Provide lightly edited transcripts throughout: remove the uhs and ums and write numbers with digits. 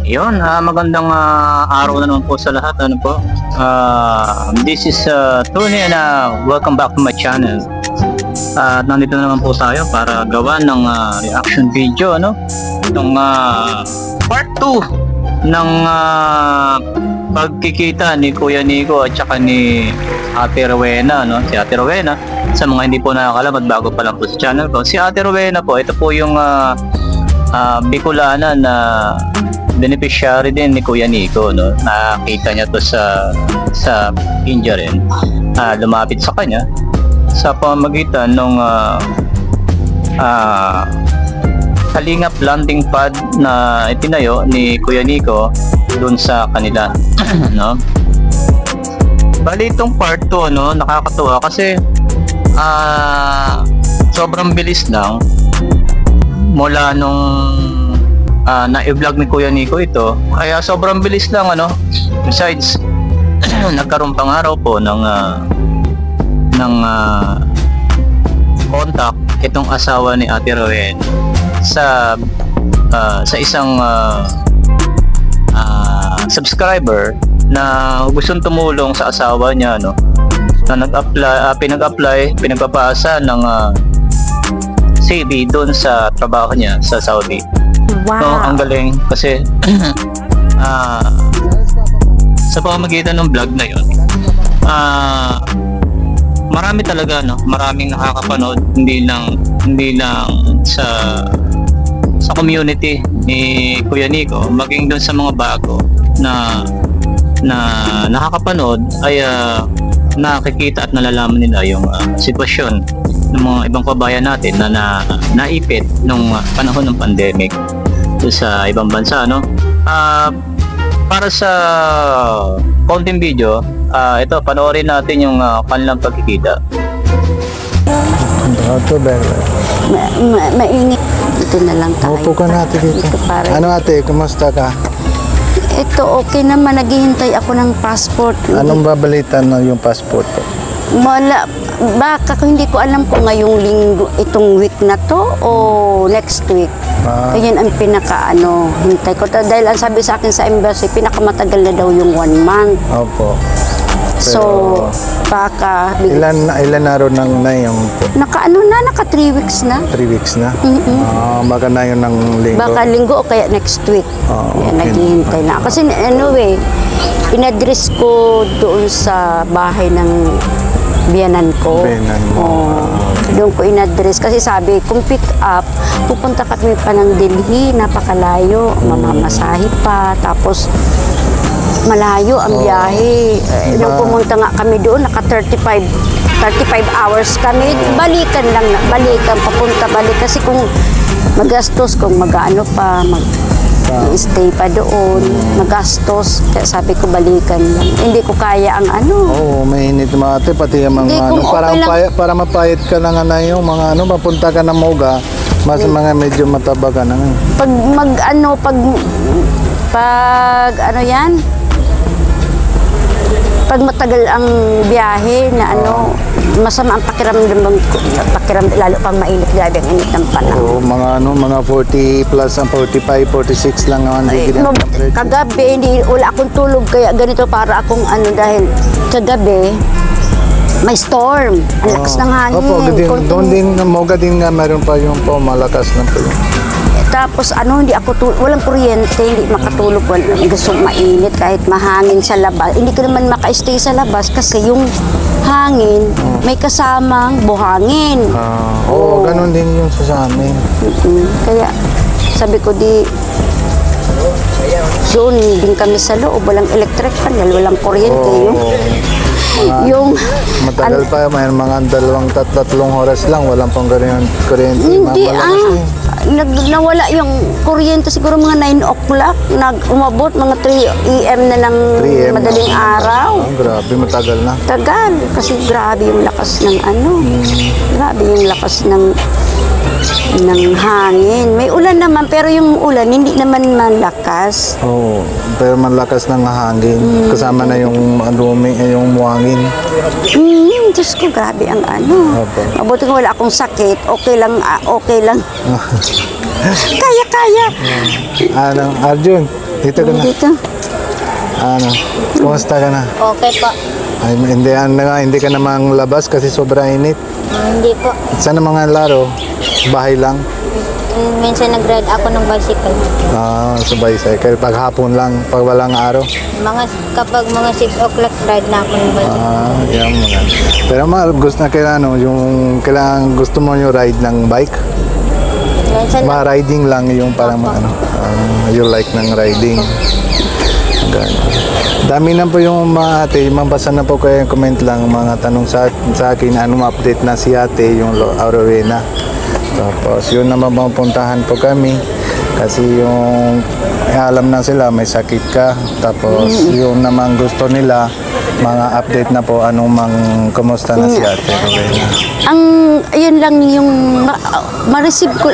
Yun, magandang araw na naman po sa lahat. Ano po? This is Tony and welcome back to my channel. At nandito na naman po tayo para gawa ng reaction video, ano? Itong part 2 ng pagkikita ni Kuya Nico at saka ni Ate Rowena, no? Si Ate Rowena, sa mga hindi po nakakalam at bago pa lang po sa channel ko, si Ate Rowena po, ito po yung Bicolana na beneficiary din ni Kuya Nico, no? Nakita niya to sa India rin. Lumapit sa kanya sa pamamagitan ng kalingap landing pad na itinayo ni Kuya Nico doon sa kanila. No? Bali itong part 2, no, nakakatuwa kasi sobrang bilis lang mula nung na-vlog ni Kuya Nico ito, kaya sobrang bilis lang, ano. Besides, nagkaroon pang araw po ng contact itong asawa ni Ate Rowena sa isang subscriber na gustong tumulong sa asawa niya, no, na pinagpapasa ng CV doon sa trabaho niya sa Saudi. Wow. No, ang galing kasi sa pamamagitan ng vlog na yun, marami talaga, no, maraming nakakapanood, hindi lang sa community ni Kuya Nico, maging doon sa mga bago na nakakapanood ay nakikita at nalalaman nila yung sitwasyon ng mga ibang kabayan natin na naipit nung panahon ng pandemic sa ibang bansa, no. Para sa konting video, ito, panoorin natin yung kanilang pagkikita. Mainit. Ito na lang tayo. Upo ka natin dito. Ano ate, kumusta ka? Ito, okay naman. Naghihintay ako ng passport. Anong babalitan na yung passport ko? Wala. Baka hindi ko alam kung ngayong linggo, itong week na to o next week. Ayun ang hintay ko. Dahil ang sabi sa akin sa embassy, pinakamatagal na daw yung 1 month. Opo. Pero, so, baka... Ilan araw na yung... Naka 3 weeks na. 3 weeks na? Baka na yun ng linggo? Baka linggo o kaya next week. Okay. Naghihintay na. Kasi anyway, in-address ko doon sa bahay ng biyanan ko. Doon ko in-address. Kasi sabi, kung pick up, pupunta kami pa ng Delhi, napakalayo, mamamasahe pa, tapos malayo ang biyahe. Nung pumunta nga kami doon, naka 35 hours kami. Balikan papunta, balik. Kasi kung magastos, kung mag-ano pa, stay pa doon, magastos. Kaya sabi ko, balikan lang. Hindi ko kaya ang Oo, mainit mga ate, pati yung mga para mapayat ka na nga yung mga mapunta ka na Moga, mas mga medyo mataba ka na nga. Pag matagal ang biyahe na masama ang pakiramdam, lalo pang mainit, grabe ang init ng panahon. Mga 40 plus ang 45, 46 lang naman. Kagabi, wala akong tulog, kaya ganito para akong dahil kagabi, may storm. Ang lakas ng hangin. Doon din, Moga din nga, meron pa yung malakas na po. Tapos hindi ako walang kuryente, hindi makatulog, gusto mainit kahit mahangin sa labas. Hindi ko naman maka-stay sa labas kasi yung hangin may kasamang buhangin. Ganun din yung sa amin. Kaya sabi ko doon din kami sa loob, walang electric panel, walang kuryente. Matagal pa, may mga 2-3 oras lang, walang pang kuryente. Hindi nawala yung kuryente siguro mga 9 o'clock, umabot mga 3 AM na ng madaling araw. Grabe, matagal na. Tagal, kasi grabe yung lakas ng grabe yung lakas ng hangin. May ulan naman, pero yung ulan hindi naman malakas. Pero malakas ng hangin. Kasama na yung yung buhangin. Diyos ko, grabe ang Mabuti kung wala akong sakit, okay lang. Kaya. Ano, Arjun, dito ka na. Dito. Ano, kumusta ka na? Okay po. Ay, hindi ka namang labas kasi sobrang init. Hindi po. Saan ang mga laro? Bahay lang? Minsan nag-ride ako ng bicycle. Sa bicycle. Pag hapon lang, pag walang araw. Kapag mga 6 o'clock, ride na ako ng bicycle. Yan mga. Pero gusto na kailangan gusto mo yung ride ng bike? Minsan Riding lang yung parang you like ng riding. Ganun. Dami na po yung mga ate, mabasa na po kayo yung comment lang, mga tanong sa akin, anong update na si ate, yung Rowena. Tapos yun naman mapuntahan po kami kasi yung alam na sila may sakit ka. Tapos yung naman gusto nila, mga update na po, kumusta na si ate Rowena. Yun lang yung ma-receive ko,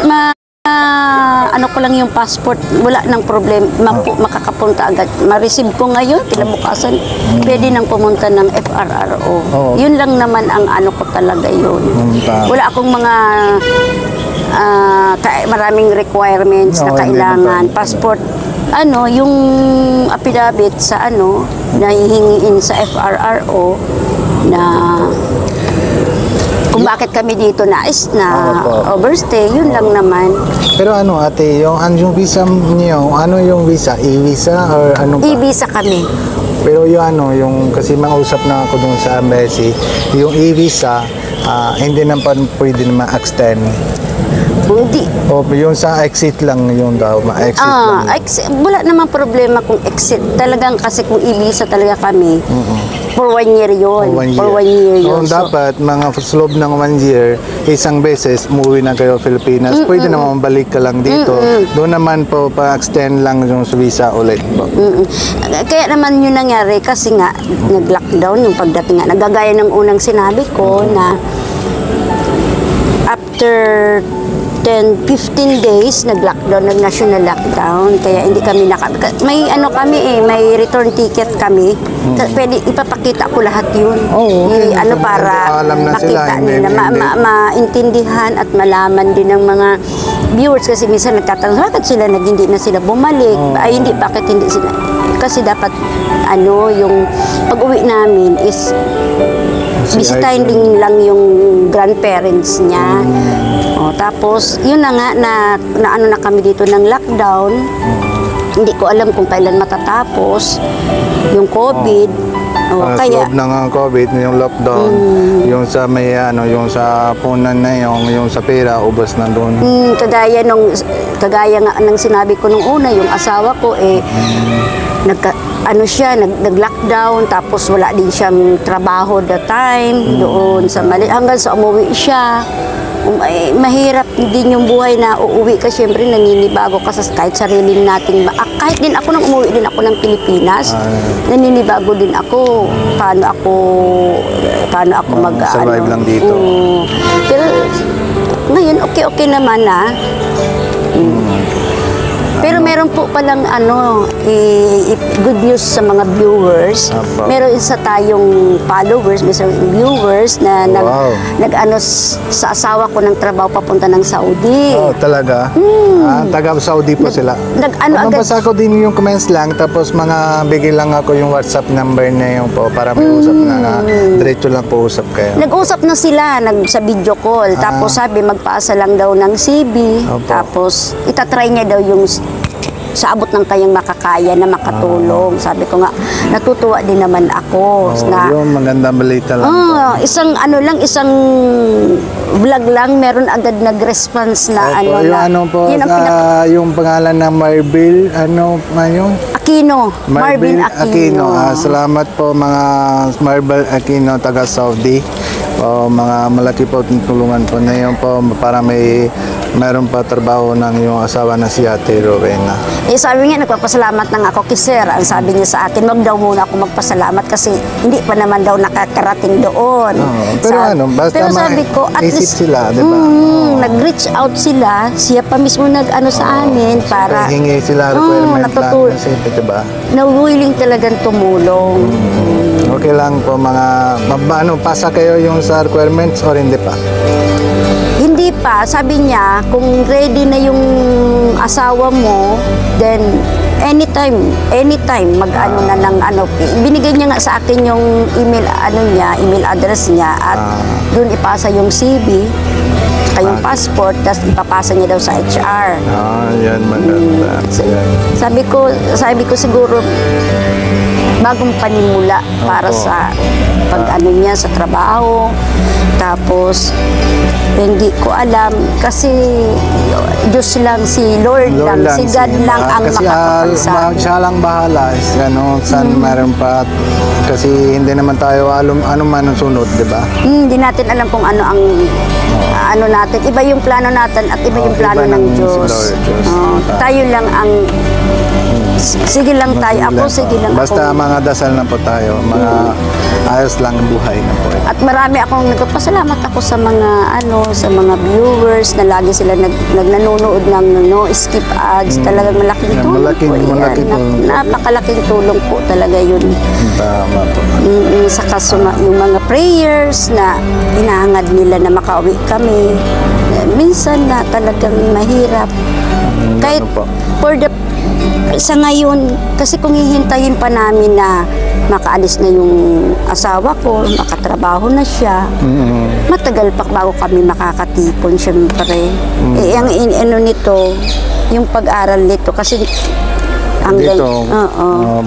ano ko lang yung passport, wala nang problem, makakapunta agad. Ma-receive ko ngayon, kinabukasan, pwede nang pumunta ng FRRO. Yun lang naman ang ano ko talaga yun. Wala akong mga maraming requirements na kailangan. Passport, yung affidavit sa na hihingiin sa FRRO na kung bakit kami dito nais na overstay, yun lang naman. Pero ate, yung visa niyo, ano yung visa? E-visa or ano pa? E-visa kami. Pero yung kasi mausap na ako dun sa embassy, yung e-visa, hindi naman pwede na ma-extend. Hindi. O yung sa exit lang yung daw, ma-exit lang. Wala namang problema kung exit. Talagang kasi kung e-visa talaga kami, for 1 year yun. For 1 year yun. Dapat, mga sa loob ng 1 year, isang beses, umuwi na kayo Pilipinas, pwede naman balik ka lang dito. Doon naman po, pa-extend lang yung visa ulit po. Kaya naman yun nangyari kasi nga, nag-lockdown yung pagdating nga. Nagagaya ng unang sinabi ko na after 10-15 days nag-lockdown, nag-national lockdown, kaya hindi kami may may return ticket kami. Pwede ipapakita ko lahat yun. Para makita nila, maintindihan at malaman din ng mga viewers kasi minsan nagtatanong bakit hindi na sila bumalik. Bakit hindi sila? Kasi dapat yung pag-uwi namin is bisitahin din lang yung grandparents niya. Tapos, yun na nga, na kami dito ng lockdown. Hindi ko alam kung kailan matatapos yung COVID. Kaya loob ng COVID, yung lockdown, yung sa yung sa punan na yung sa pera, ubos na doon. Kagaya nga ng sinabi ko nung una, yung asawa ko nag-lockdown, tapos wala din siyang trabaho that time doon sa hanggang sa umuwi siya. Mahirap din yung buhay na uuwi ka, syempre naninibago ka sa kahit sarili nating kahit din ako nang umuwi din ako ng Pilipinas, naninibago din ako paano ako survive lang dito. Pero ngayon okay naman na. Pero meron po palang good news sa mga viewers. Meron isa tayong followers, viewers na sa asawa ko ng trabaho papunta ng Saudi. Talaga? Taga Saudi po sila. Mabasa ko din yung comments lang, tapos bigay lang ako yung WhatsApp number na yun po para may usap na diretso lang po usap kayo. Nag-usap na sila sa video call. Tapos sabi magpaasa lang daw ng CV. Tapos itatry niya daw yung sa abot ng kayang makakaya na makatulong. Sabi ko nga, natutuwa din naman ako. Yung magandang balita lang. Isang vlog lang, meron agad nag-response na yung pangalan ng Marbil, Aquino. Marvin Aquino. Salamat po mga Marbil Aquino, taga Saudi. Mga malaki po tulungan po na yun po para mayroon pa trabaho ng yung asawa na si Ate Rowena. Sabi niya, nagpapasalamat lang ako kay Sir. Ang sabi niya sa akin, wag daw muna ako magpasalamat kasi hindi pa naman daw nakakarating doon. Basta sabi ko, at least sila, di ba? Nag-reach out sila. Siya pa mismo sa amin para hingi sila requirement lang kasi, di ba? Na willing talagang tumulong. Okay lang po pasa kayo yung sa requirements or hindi pa? pa, sabi niya, kung ready na yung asawa mo, then anytime mag-ano na ng ano. Binigay niya nga sa akin yung email address niya at doon ipasa yung CV, saka yung passport, tapos ipapasa niya daw sa HR. Yan maganda. Yan. Sabi ko siguro bagong panimula para sa pag-ano niya sa trabaho. Tapos hindi ko alam kasi Diyos lang, si Lord lang, si God lang ang makakapagsabi. Siya lang bahala. Ano, saan meron pa. Kasi hindi naman tayo ano man ang sunod, di ba? Hindi natin alam kung ano ang ano natin. Iba yung plano natin at iba yung plano ng Diyos. Tayo lang ang sige lang tayo. Sige lang Basta ako. mga dasal na po tayo. Mga ayos lang ang buhay na po. At marami akong nagpapasalamat ako sa mga sa mga viewers na lagi sila nanonood ng skip ads. Talagang malaking tulong po. Napakalaking tulong po talaga yun. Tama po. Saka yung mga prayers na hinahangad nila na makauwi kami. Minsan na talagang mahirap. Kahit sa ngayon, kasi kung hihintayin pa namin na makaalis na yung asawa ko, makatrabaho na siya, matagal pa bago kami makakatipon, syempre. Ang nito, yung pag-aral nito, kasi hanggang, dito,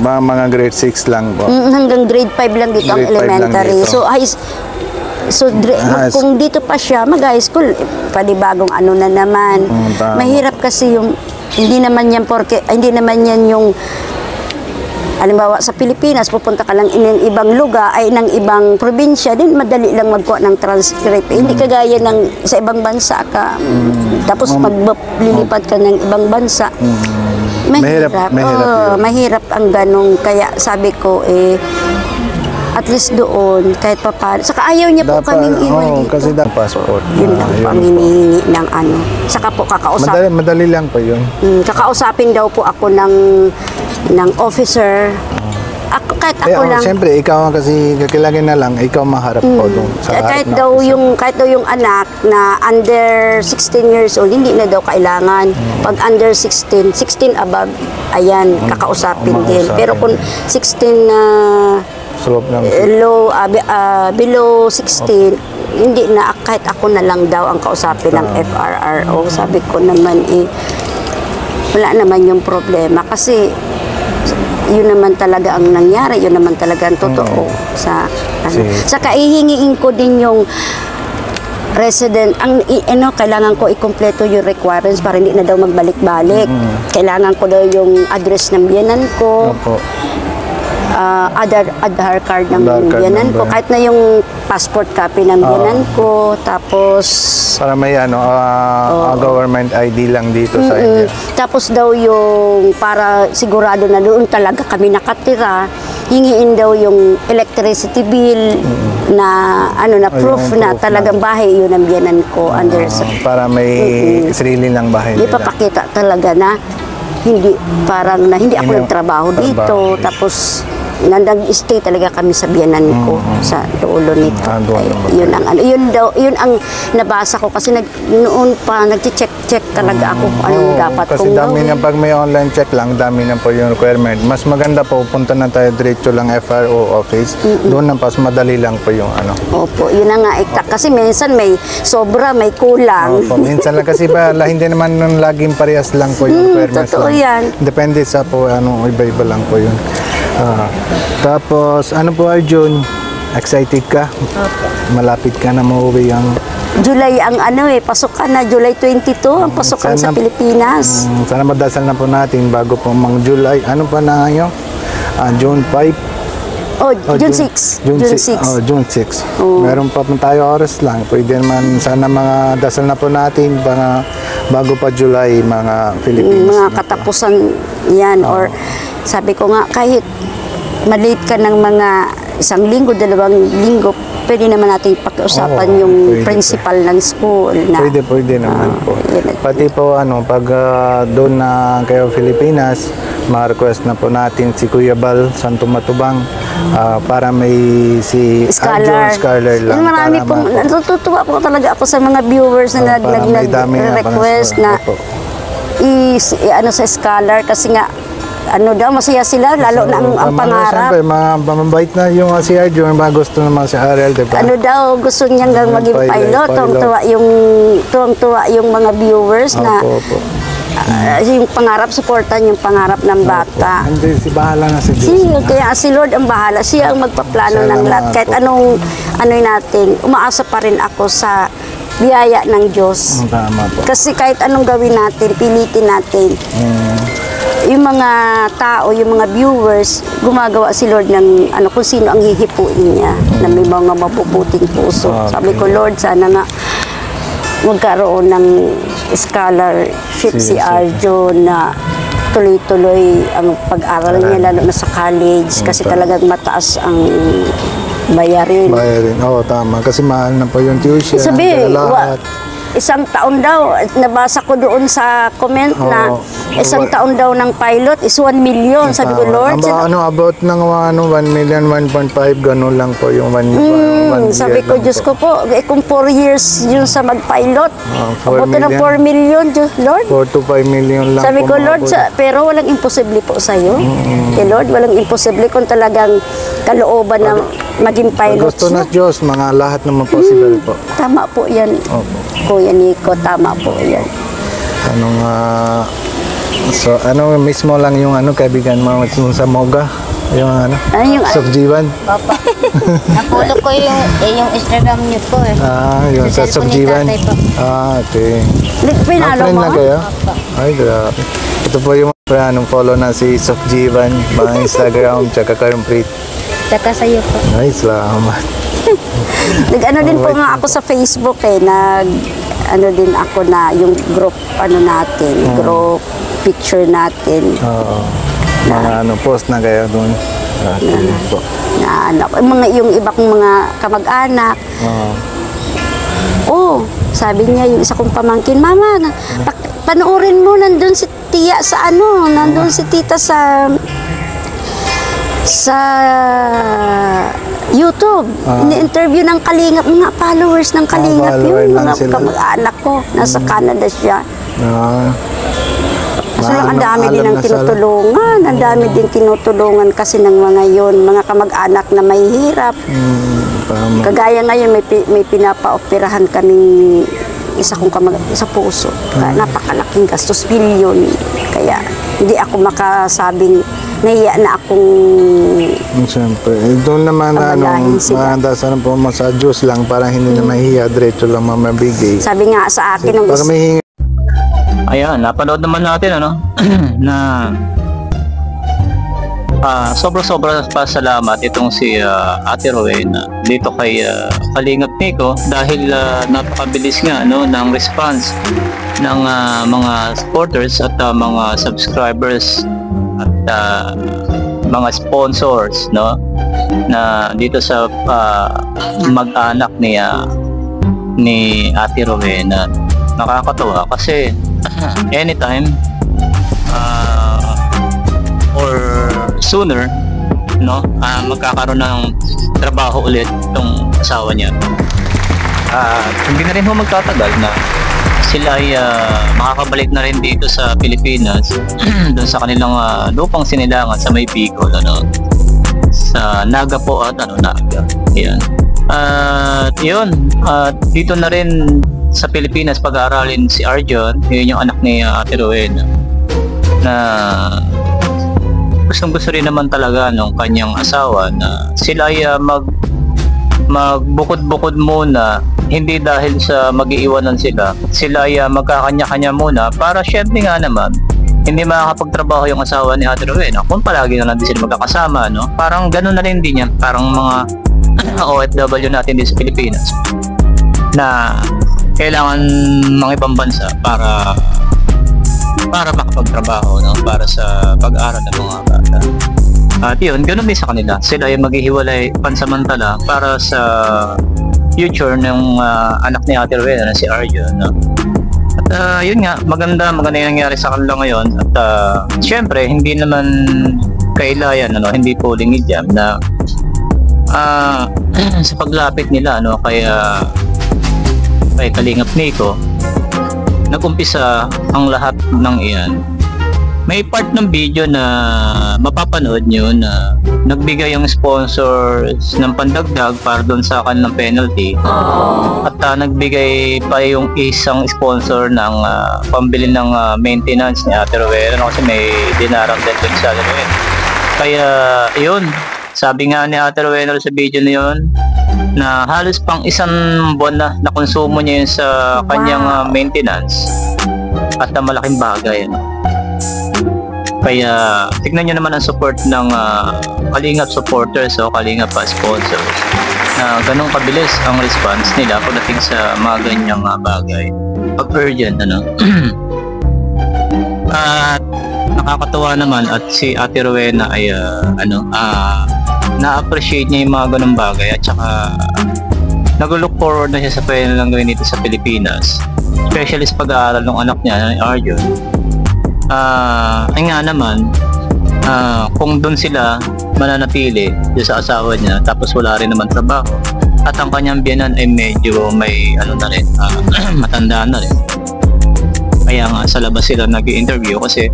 mga grade 6 lang po. Hanggang grade 5 lang dito ang elementary. Kung dito pa siya, mag-high school, panibagong ano na naman. Mahirap kasi yung hindi naman yan yung halimbawa sa Pilipinas, pupunta ka lang ng ibang lugar, ay ng ibang probinsya, din madali lang magkuha ng transcript. Hindi kagaya ng sa ibang bansa ka, tapos maglilipat ka ng ibang bansa. Mahirap ang ganong. Kaya sabi ko, at least doon, kahit pa paano. Saka ayaw niya po kaming iwan dito. Kasi dapat passport. Yun lang po ang hinihingi ng ano. Saka po kakausapin. Madali lang po yun. Kakausapin daw po ako ng officer. Kahit ako lang. Siyempre, ikaw kasi kakilagin na lang, ikaw maharap po doon. Kahit daw yung anak na under 16 years old, hindi na daw kailangan. Pag under 16 above, ayan, kakausapin din. Pero kung 16 na below 16, hindi na, kahit ako na lang daw ang kausapin ng FRRO. Sabi ko naman wala naman yung problema kasi yun naman talaga ang nangyari, yun naman talaga ang totoo saka ihingiin ko din yung resident, kailangan ko ikumpleto yung requirements para hindi na daw magbalik-balik. Kailangan ko daw yung address ng biyanan ko. Aadhaar card ng biyanan ko, kahit na yung passport copy ng biyanan ko, tapos para may government ID lang dito sa India. Tapos daw yung para sigurado na doon talaga kami nakatira, hingiin daw yung electricity bill na proof na talagang bahay yun ang biyanan ko para may sarili lang bahay nila. Ipapakita talaga na hindi ako nagtrabaho dito, tapos nag-stay talaga kami sa biyanan ko sa dulo nito. Yun ang nabasa ko kasi noon pa nagche-check talaga ako kung anong dapat kong gawin. Kasi dami na pag may online check lang, dami na po yung requirement. Mas maganda po, punta na tayo diretso lang FRO office. Doon na pas madali lang po yung Opo, yun na nga. Kasi minsan may sobra, may kulang. Opo, minsan lang kasi hindi naman laging parehas lang po yung requirements. Totoo yan. Depende sa po, iba-iba lang po yun. Tapos, po Arjun? Excited ka? Malapit ka na mauwi ang July ang pasukan na July 22 ang pasukan sa Pilipinas. Sana madasal na po natin bago po July. Ano pa na ngayon? June 5? June 6. June 6. Meron pa tayo oras lang. Pwede naman sana mga dasal na po natin bago pa July, mga Philippines. Mga katapusan yan. Or sabi ko nga, kahit malate ka ng mga 1 linggo, 2 linggo, pwede naman natin pakiusapan yung principal ng school. Pwede naman po. Pati po, pag doon na kayo Pilipinas, ma-request na po natin si Kuya Bal Santo Matubang para may si Scholar. Scholar lang. Yun, marami para pong, natutuwa po talaga ako sa mga viewers na para may dami nga nag-request na Opo. ano sa Scholar kasi nga ano daw masaya sila lalo na ang pangarap. Siyempre, mabait na yung si Arjo, mga gusto naman si Ariel, diba? Ano daw gusto niyang maging pilot, tuwang-tuwa yung mga viewers na Opo. yung pangarap, supportan yung pangarap ng bata. Hindi, si bahala na si Diyos. Kaya si Lord ang bahala. Siya ang magpaplano Siya ng lang lahat. nga Kahit po. anong natin, umaasa pa rin ako sa biyaya ng Diyos. Tama po. Kasi kahit anong gawin natin, pilitin natin. Yung mga tao, yung mga viewers, gumagawa si Lord ng kung sino ang hihipuin niya na may mga mabubuting puso. Okay. Sabi ko, Lord, sana nga magkaroon ng scholarship si Arjo na tuloy-tuloy ang pag-aral niya lalo na sa college kasi talagang mataas ang bayarin. Bayarin. Oo, tama. Kasi mahal na po yung tuition. Sabi, kaya lahat. isang taon daw, nabasa ko doon sa comment na isang taon daw ng pilot is 1 million. Sabi ko, Lord, about ng 1 million, 1.5, ganun lang po yung 1 million. sabi ko, Diyos ko po, kung 4 years yun sa mag-pilot, 4 abutin na million. 4 million, Diyos, Lord. 4 to 5 million lang Sabi po ko, Lord, maabot. pero walang imposible po sa'yo. Eh, Lord, walang imposible kung talagang kalooban na maging Pag pilot gusto siya. ng Diyos, mga lahat naman possible po. Tama po yan. Opo. Kuya Nico, tama po yan. Ano mismo lang yung kaibigan mo sa Moga? Yung Yung, Sokjiwan? Papa, nafollow ko yung Instagram niyo po eh. Yung sa Sa cellphone ni Sokjiwan? tatay po. Okay. pinalo Friend mo? lang kayo? Ay, grabe. Ito po yung follow na si Sokjiwan, mga Instagram, tsaka Karmprit. Tsaka sa'yo po. Ay, salamat. Nag-ano din po nga ako sa Facebook din ako na yung group natin, group picture natin Oo. Mga post na kayo doon. Okay po. na yung iba kong mga kamag-anak. Sabi niya yung isa kong pamangkin, Mama, panoorin mo nandun si Tia sa nandun si Tita sa YouTube. Ini-interview ng Kalingap, mga followers ng Kalingap follower yun, lang mga sila. kamag-anak ko. Nasa Canada siya. Kasi ang dami din alam ang na tinutulungan. Ang dami din tinutulungan kasi ng mga yun, mga kamag-anak na may hirap. Tama. Kagaya ngayon, may pinapaoperahan kaming isa kong sa puso. Napakalaking gastos, bilyon. Kaya hindi ako makasabing nahiya na akong Siyempre. Doon naman Pamalahin sila. dasalan po mo sa Diyos lang para hindi na mahiya, diretso lang mamabigay. sabi nga sa akin nung Para may hinga. Ayan, napanood naman natin na sobra-sobra pa salamat itong si Ate Rowena dito kay Kalingap Nico dahil napakabilis nga ng response ng mga supporters at mga subscribers at mga sponsors na dito sa mag-anak ni Ate Rowena. Nakakatawa kasi anytime or sooner magkakaroon ng trabaho ulit itong asawa niya. Hindi na rin ho magtatagal na sila ay makakabalik na rin dito sa Pilipinas doon sa kanilang lupang sinilangan sa may Bicol sa Naga po at Naga. Yan. Yun, dito na rin sa Pilipinas pag-aaralin si Arjon, yun yung anak ni Ate Rowena na gustong-gusto rin naman talaga nung kanyang asawa na sila ay magbukod-bukod muna, hindi dahil sa mag-iiwanan sila ay magkakanya-kanya muna para syempre nga naman hindi makakapagtrabaho yung asawa ni Ate Rowena kung palagi na lang din sila magkakasama, parang gano'n na rin din yan, parang mga OFW natin din sa Pilipinas na kailangan mga ibang bansa para makapagtrabaho para sa pag-aaral ng mga bata. At yun, ganun din sa kanila. Sila ay maghihiwalay pansamantala para sa future ng anak ni Ate Rowena na si Arjon. At yun nga, maganda yung nangyari sa kanila ngayon. At syempre, hindi naman kailayan, hindi po lingid yan na sa paglapit nila kay Kalingap Nico, nag-umpisa ang lahat ng iyan. May part ng video na mapapanood nyo na nagbigay yung sponsors ng pandagdag para doon sa kanilang penalty. At nagbigay pa yung isang sponsor ng pambili ng maintenance ni Ate Rowena kasi may dinaram din doon sa Rowena. Kaya yun, sabi nga ni Ate Rowena sa video na yun, na halos pang isang buwan na konsumo niya yun sa kanyang maintenance. At malaking bagay. Kaya tignan nyo naman ang support ng Kalingap supporters o Kalingap sponsors na ganun kabilis ang response nila pagdating sa mga ganyang bagay. Pag urgent, At nakakatuwa naman at si Ate Rowena ay na-appreciate niya yung mga ganung bagay at saka nag-look forward na siya sa pwede lang gawin dito sa Pilipinas, especially sa pag-aaral ng anak niya na Arjun. Ay nga naman, kung doon sila mananatili sa asawa niya tapos wala rin naman trabaho at ang kanyang biyanan ay medyo may matanda na rin, kaya nga sa labas sila nag-i-interview kasi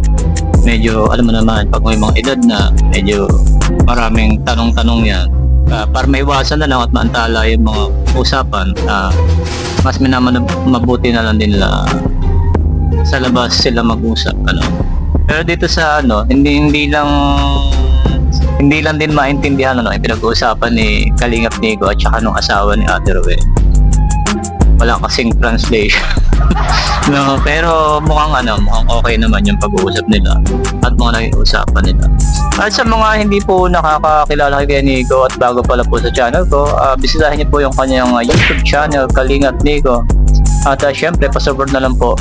medyo alam mo naman pag may mga edad na medyo maraming tanong-tanong yan, para maiwasan na lang at maantala yung mga usapan, mas mabuti na lang din nila sa labas sila mag-usap. Pero dito sa hindi lang din maintindihan yung pinag-uusapan ni Kalingap Nico at saka nung asawa ni Ate Rowena. Wala kasing translation. Pero mukhang okay naman yung pag-uusap nila at mga nag-uusapan nila. At sa mga hindi po nakakakilala kay Nico at bago pala po sa channel ko, bisitahin niyo po yung kanyang YouTube channel, Kalingap Nico. At syempre, pa-support na lang po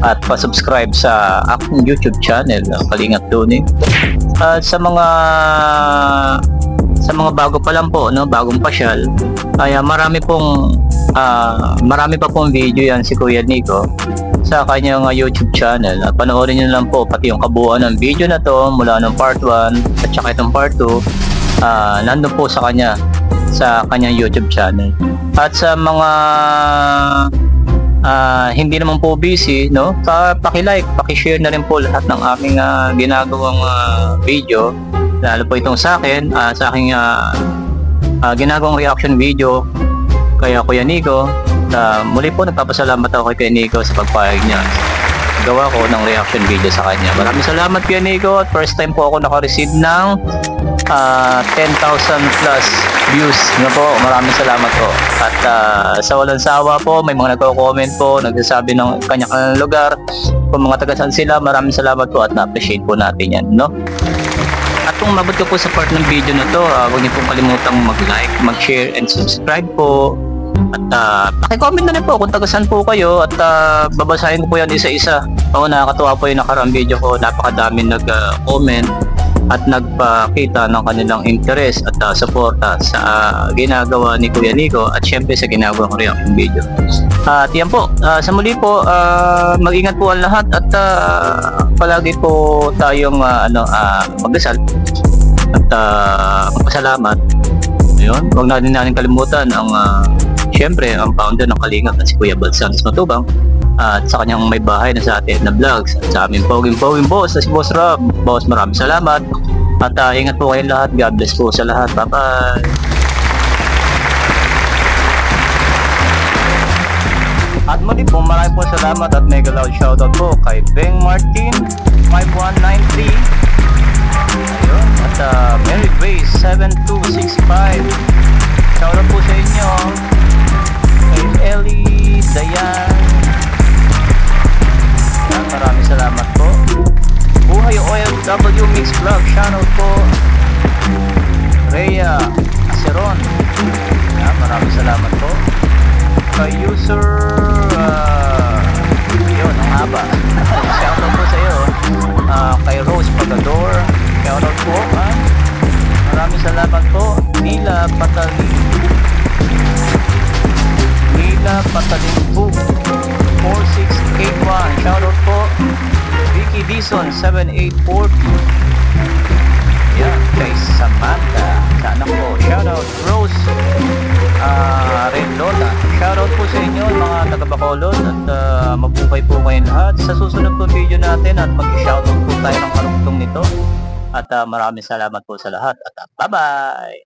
at pa-subscribe sa aking YouTube channel, Kalingap Tony. At sa mga bago pa lang po, bagong pasyal, ay marami pa pong video yan si Kuya Nico sa kanyang YouTube channel. Panoorin niyo lang po pati yung kabuuan ng video na to mula ng part 1 at saka itong part 2, nandun po sa kanyang YouTube channel. At sa mga hindi naman po busy, paki-like, paki-share na rin po lahat ng aming ginagawang video, lalo po itong sa akin, sa aking ginagawang reaction video kaya Kuya Nico. Muli po nagpapasalamat ako kay Nico sa pagpayag niya gawa ko ng reaction video sa kanya. Maraming salamat Kuya Nico, at first time po ako naka-receive ng 10,000 plus views po. Maraming salamat po. At sa walang sawa po, may mga nagko-comment po, nagsasabi ng kanya-kanyang lugar, kung mga taga saan sila. Maraming salamat po at na-appreciate po natin yan, At kung mabot ko po sa part ng video na to, huwag niyo pong kalimutang mag-like, mag-share, and subscribe po. At paki-comment na rin po kung taga saan po kayo, at babasahin ko po yan isa-isa. Nakakatuwa po yung nakaraang video ko, napakadami nag-comment at nagpakita ng kanilang interest at suporta sa ginagawa ni Kuya Nico at syempre sa ginagawa ko reaction video. At yan po, sa muli po, mag-ingat po ang lahat at palagi po tayong magdasal at magpasalamat. Ayun, huwag natin kalimutan ang syempre ang founder ng Kalingap na si Kuya Bal Santos Matubang, at sa kanyang may bahay na sa atin na vlogs, at sa aming poging boss na si Boss Rob. Boss, maraming salamat at ingat po kayong lahat. God bless po sa lahat. Bye bye. At muli po, maraming po salamat at mega loud shoutout po kay Beng Martin 5193. Ayun, at Mary Grace 7265. Shoutout po sa inyo. Kay Ellie Dayan, maraming salamat po. Buhay OFW Mix Vlog channel po, Rhea Aceron, maraming salamat po. Kay user yun, ang haba. Shoutout po sa iyo. Kay Rose Pagador, shoutout po. Maraming salamat po. Nila Patalimbo 4681, shoutout po. Vicky Dison 7840, Yan, kay Samantha. Sa anak ko, shoutout Rose Red Lola. Shoutout po sa inyo mga taga-Bacolod at mabuhay po kayong lahat. Sa susunod po video natin at mag-shoutout po tayo ng karugtong nito. At maraming salamat po sa lahat at bye-bye!